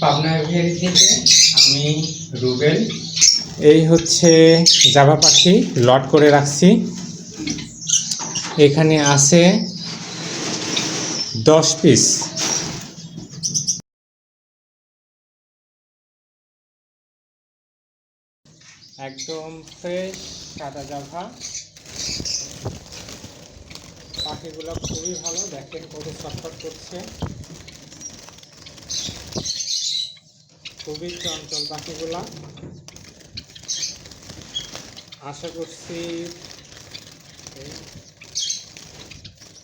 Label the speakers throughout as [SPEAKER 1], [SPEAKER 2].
[SPEAKER 1] Pabna aviary থেকে আমি রুবেল। এই হচ্ছে জাভা পাখি লট করে রাখছি। এখানে আছে 10 পিস। একদম ফ্রেশ সাদা জাভা। পাখিগুলো খুবই ভালো, দেখেন কত ছটফট করছে, খুবই চঞ্চল পাখিগুলা। আশা করছি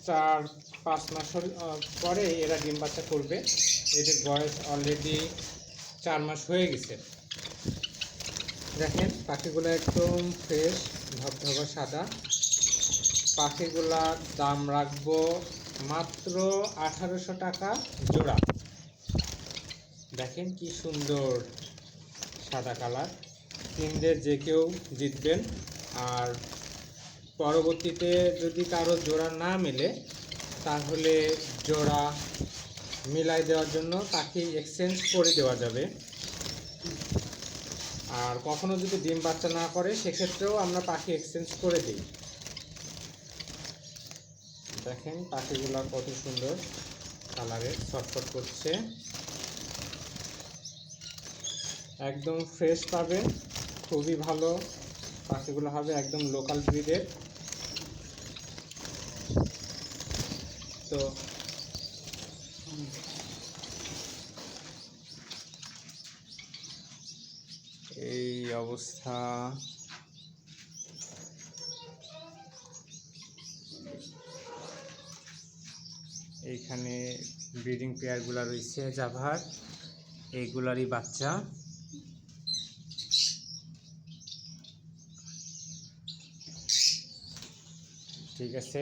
[SPEAKER 1] 4-5 মাস পরে এরা ডিম বাচ্চা করবে। এদের বয়স অলরেডি 4 মাস হয়ে গেছে। দেখেন পাখিগুলো একদম ফ্রেশ ধবধবা সাদা। পাখিগুলার দাম রাখবো মাত্র 1800 টাকা জোড়া। দেখেন কি সুন্দর সাদা কালার। কিনলে যে কেউ জিতবেন। আর পরবর্তীতে যদি কারো জোড়া না মেলে তাহলে জোড়া মিলাই দেওয়ার জন্য পাখি এক্সচেঞ্জ করে দেওয়া যাবে। আর কখনো যদি ডিম বাচ্চা না করে সেক্ষেত্রেও আমরা পাখি এক্সচেঞ্জ করে দিই। দেখেন পাখিগুলো কত সুন্দর কালারের, ছটফট করছে, একদম ফ্রেশ পাবেন, খুবই ভালো পাখিগুলো হবে, একদম লোকাল ব্রিডের। তো এই অবস্থা। এইখানে ব্রিডিং পেয়ারগুলো রয়েছে জাভার, এইগুলারই বাচ্চা। ঠিক আছে।